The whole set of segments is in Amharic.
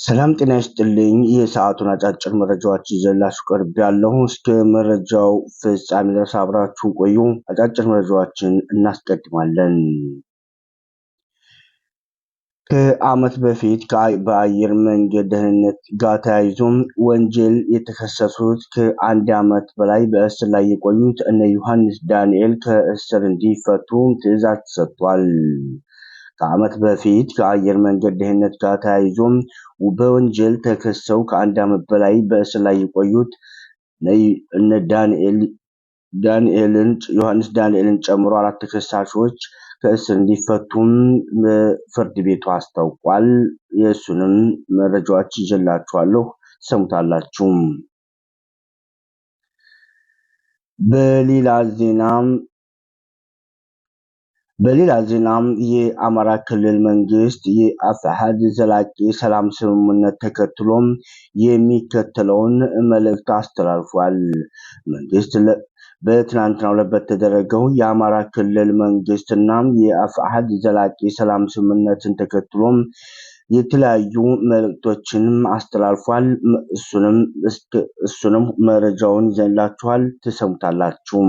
ሰላም ጤና ይስጥልኝ። የሰዓቱን አጫጭር መረጃዎች ይዘላችሁ ቀርቤያለሁ። እስከ መረጃው ፍጻሜ ድረስ አብራችሁን ቆዩ። አጫጭር መረጃዎችን እናስቀድማለን። ከዓመት በፊት በአየር መንገድ ደህንነት ጋር ተያይዞ ወንጀል የተከሰሱት ከአንድ ዓመት በላይ በእስር ላይ የቆዩት እነ ዮሐንስ ዳንኤል ከእስር እንዲፈቱ ትዕዛዝ ተሰጥቷል። ከዓመት በፊት ከአየር መንገድ ደህንነት ጋር ተያይዞ በወንጀል ተከሰው ከአንድ ዓመት በላይ በእስር ላይ የቆዩት እነ ዮሐንስ ዳንኤልን ጨምሮ 4 ተከሳሾች ከእስር እንዲፈቱም ፍርድ ቤቱ አስታውቋል። የእሱንም መረጃዎች ይዤላችኋለሁ፣ ሰሙታላችሁ። በሌላ ዜናም የአማራ ክልል መንግስት የአፋሕድ ዘላቂ ሰላም ስምምነት ተከትሎም የሚከተለውን መልእክት አስተላልፏል። መንግስት በትናንትናው ዕለት በተደረገው የአማራ ክልል መንግስትና የአፋሕድ ዘላቂ ሰላም ስምምነትን ተከትሎም የተለያዩ መልእክቶችንም አስተላልፏል። እሱንም መረጃውን ይዘንላችኋል፣ ትሰሙታላችሁ።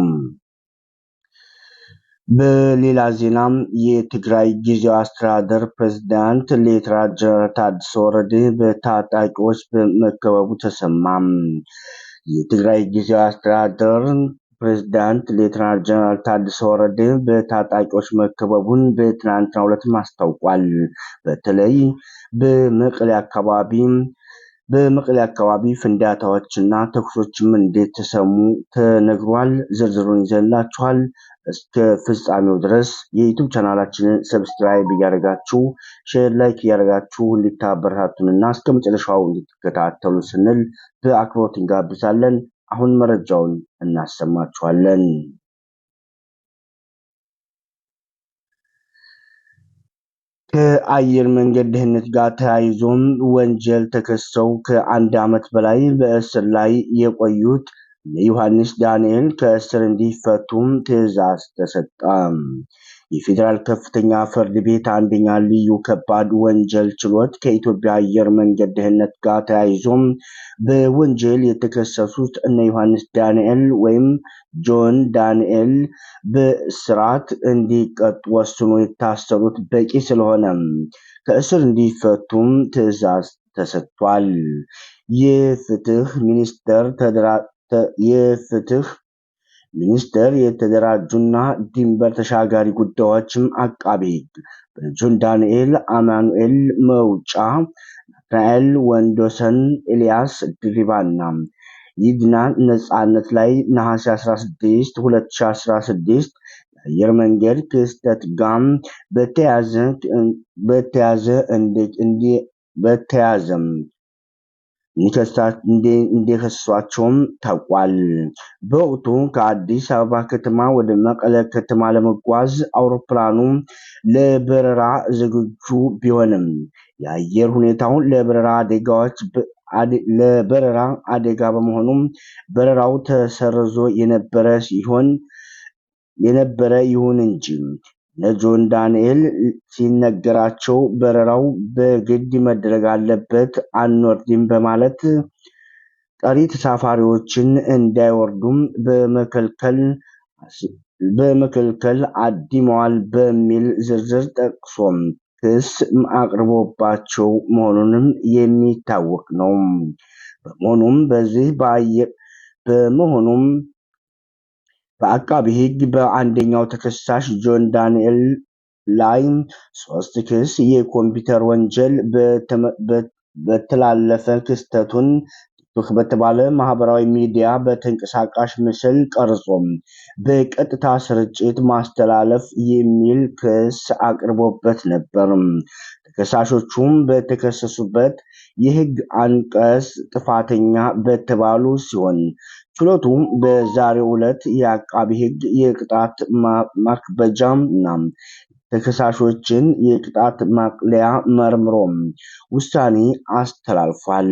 በሌላ ዜናም የትግራይ ጊዜያዊ አስተዳደር ፕሬዝዳንት ሌተናንት ጀነራል ታደሰ ወረደ በታጣቂዎች በመከበቡ ተሰማም። የትግራይ ጊዜያዊ አስተዳደር ፕሬዝዳንት ሌተናንት ጀነራል ታደሰ ወረደ በታጣቂዎች መከበቡን በትናንትናው ዕለት አስታውቋል። በተለይ በመቀሌ አካባቢ ፍንዳታዎችና ተኩሶችም እንደተሰሙ ተነግሯል። ዝርዝሩን ይዘንላችኋል። እስከ ፍጻሜው ድረስ የዩቲዩብ ቻናላችንን ሰብስክራይብ እያደረጋችሁ ሼር፣ ላይክ እያደረጋችሁ እንድታበረታቱንና እስከ መጨረሻው እንድትከታተሉ ስንል በአክብሮት እንጋብዛለን። አሁን መረጃውን እናሰማችኋለን። ከአየር መንገድ ደህንነት ጋር ተያይዞም ወንጀል ተከሰው ከአንድ ዓመት በላይ በእስር ላይ የቆዩት ዮሐንስ ዳንኤል ከእስር እንዲፈቱም ትዕዛዝ ተሰጠ። የፌዴራል ከፍተኛ ፍርድ ቤት አንደኛ ልዩ ከባድ ወንጀል ችሎት ከኢትዮጵያ አየር መንገድ ደህንነት ጋር ተያይዞም በወንጀል የተከሰሱት እነ ዮሐንስ ዳንኤል ወይም ጆን ዳንኤል በእስራት እንዲቀጡ ወስኖ የታሰሩት በቂ ስለሆነ ከእስር እንዲፈቱም ትዕዛዝ ተሰጥቷል። የፍትህ ሚኒስቴር የተደራጁና ድንበር ተሻጋሪ ጉዳዮችም አቃቤ ሕግ በጆን ዳንኤል፣ አማኑኤል መውጫ፣ ናትናኤል ወንዶሰን፣ ኤልያስ ድሪባና ይድና ነጻነት ላይ ነሐሴ 16 2016 የአየር መንገድ ክስተት ጋር በተያያዘ እንደከሰሷቸውም ታውቋል። በወቅቱ ከአዲስ አበባ ከተማ ወደ መቀለ ከተማ ለመጓዝ አውሮፕላኑ ለበረራ ዝግጁ ቢሆንም የአየር ሁኔታው ለበረራ አደጋ በመሆኑም በረራው ተሰርዞ የነበረ ይሁን እንጂ ለጆን ዳንኤል ሲነገራቸው በረራው በግድ መደረግ አለበት፣ አንወርድም በማለት ቀሪ ተሳፋሪዎችን እንዳይወርዱም በመከልከል አድመዋል በሚል ዝርዝር ጠቅሶም ክስ አቅርቦባቸው መሆኑንም የሚታወቅ ነው። በመሆኑም በአቃቤ ሕግ በአንደኛው ተከሳሽ ጆን ዳንኤል ላይ 3 ክስ የኮምፒውተር ወንጀል በተላለፈ ክስተቱን ቲክቶክ በተባለ ማህበራዊ ሚዲያ በተንቀሳቃሽ ምስል ቀርጾም በቀጥታ ስርጭት ማስተላለፍ የሚል ክስ አቅርቦበት ነበር። ተከሳሾቹም በተከሰሱበት የህግ አንቀጽ ጥፋተኛ በተባሉ ሲሆን ችሎቱ በዛሬው ዕለት የአቃቤ ሕግ የቅጣት ማክበጃና ተከሳሾችን የቅጣት ማቅለያ መርምሮም ውሳኔ አስተላልፏል።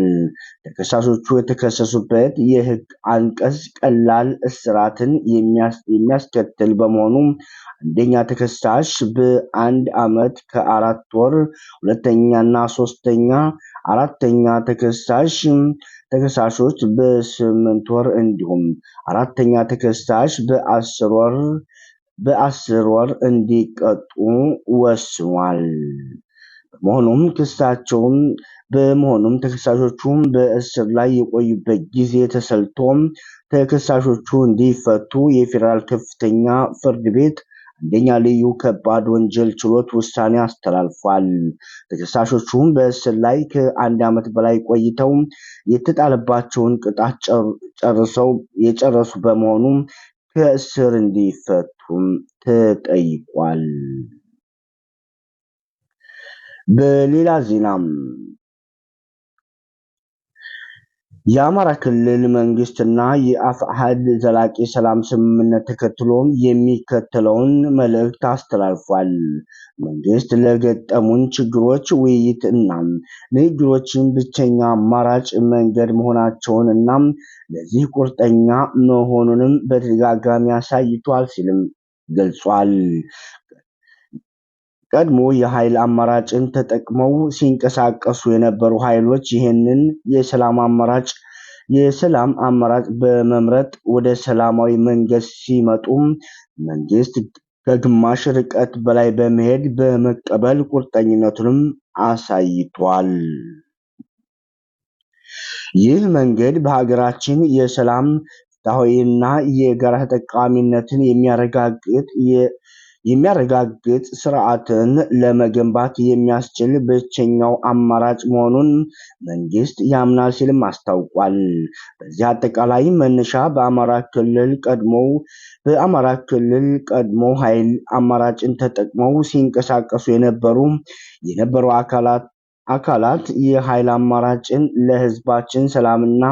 ተከሳሾቹ የተከሰሱበት የህግ አንቀጽ ቀላል እስራትን የሚያስከትል በመሆኑ አንደኛ ተከሳሽ በ1 ዓመት ከ4 ወር፣ ሁለተኛና ሶስተኛ አራተኛ ተከሳሾች በ8 ወር እንዲሁም አራተኛ ተከሳሽ በ10 ወር እንዲቀጡ ወስኗል። በመሆኑም ተከሳሾቹም በእስር ላይ የቆዩበት ጊዜ ተሰልቶም ተከሳሾቹ እንዲፈቱ የፌዴራል ከፍተኛ ፍርድ ቤት አንደኛ ልዩ ከባድ ወንጀል ችሎት ውሳኔ አስተላልፏል። ተከሳሾቹም በእስር ላይ ከ1 ዓመት በላይ ቆይተው የተጣለባቸውን ቅጣት የጨረሱ በመሆኑ ከእስር እንዲፈቱም ተጠይቋል። በሌላ ዜናም የአማራ ክልል መንግስትና የአፋሕድ ዘላቂ ሰላም ስምምነት ተከትሎ የሚከተለውን መልእክት አስተላልፏል። መንግስት ለገጠሙን ችግሮች ውይይት እና ንግግሮችን ብቸኛ አማራጭ መንገድ መሆናቸውን እና ለዚህ ቁርጠኛ መሆኑንም በተደጋጋሚ አሳይቷል ሲልም ገልጿል። ቀድሞ የኃይል አማራጭን ተጠቅመው ሲንቀሳቀሱ የነበሩ ኃይሎች ይህንን የሰላም አማራጭ በመምረጥ ወደ ሰላማዊ መንገድ ሲመጡ መንግስት ከግማሽ ርቀት በላይ በመሄድ በመቀበል ቁርጠኝነቱንም አሳይቷል። ይህ መንገድ በሀገራችን የሰላም ፍትሐዊና የጋራ ተጠቃሚነትን የሚያረጋግጥ ስርዓትን ለመገንባት የሚያስችል ብቸኛው አማራጭ መሆኑን መንግስት ያምናል ሲልም አስታውቋል። በዚህ አጠቃላይ መነሻ በአማራ ክልል ቀድሞ ኃይል አማራጭን ተጠቅመው ሲንቀሳቀሱ የነበሩ አካላት የኃይል አማራጭን ለህዝባችን ሰላምና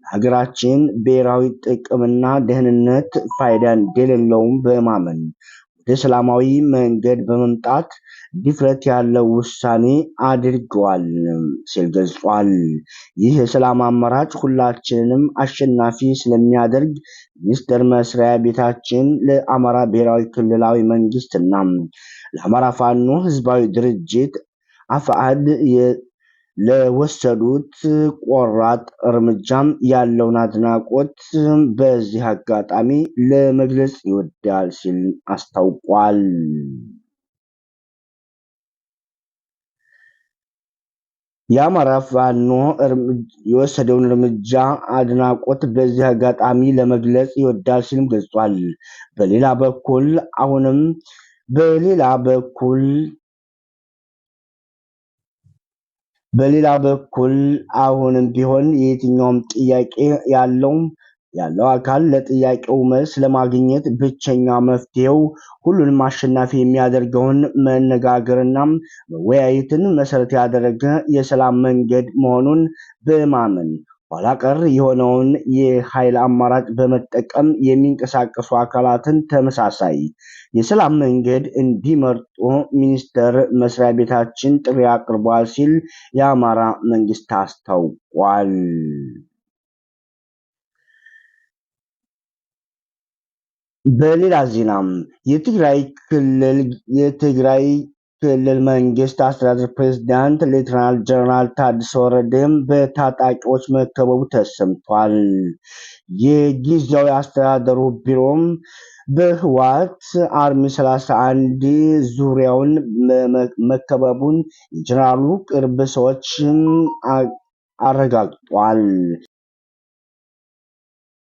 ለሀገራችን ብሔራዊ ጥቅምና ደህንነት ፋይዳ እንደሌለውም በማመን ወደ ሰላማዊ መንገድ በመምጣት ድፍረት ያለው ውሳኔ አድርገዋል ሲል ገልጿል። ይህ የሰላም አማራጭ ሁላችንንም አሸናፊ ስለሚያደርግ ሚኒስቴር መስሪያ ቤታችን ለአማራ ብሔራዊ ክልላዊ መንግስትና ለአማራ ፋኖ ህዝባዊ ድርጅት አፋሕድ ለወሰዱት ቆራጥ እርምጃም ያለውን አድናቆት በዚህ አጋጣሚ ለመግለጽ ይወዳል ሲል አስታውቋል። የአማራ ፋኖ የወሰደውን እርምጃ አድናቆት በዚህ አጋጣሚ ለመግለጽ ይወዳል ሲልም ገልጿል። በሌላ በኩል አሁንም ቢሆን የትኛውም ጥያቄ ያለው አካል ለጥያቄው መልስ ለማግኘት ብቸኛ መፍትሄው ሁሉንም አሸናፊ የሚያደርገውን መነጋገርና መወያየትን መሰረት ያደረገ የሰላም መንገድ መሆኑን በማመን ኋላ ቀር የሆነውን የኃይል አማራጭ በመጠቀም የሚንቀሳቀሱ አካላትን ተመሳሳይ የሰላም መንገድ እንዲመርጡ ሚኒስቴር መስሪያ ቤታችን ጥሪ አቅርቧል ሲል የአማራ መንግስት አስታውቋል። በሌላ ዜናም የትግራይ ክልል መንግስት አስተዳደር ፕሬዝዳንት ሌተናል ጀነራል ታደሰ ወረደም በታጣቂዎች መከበቡ ተሰምቷል። የጊዜያዊ አስተዳደሩ ቢሮም በህወሓት አርሚ 31 ዙሪያውን መከበቡን የጀነራሉ ቅርብ ሰዎች አረጋግጧል።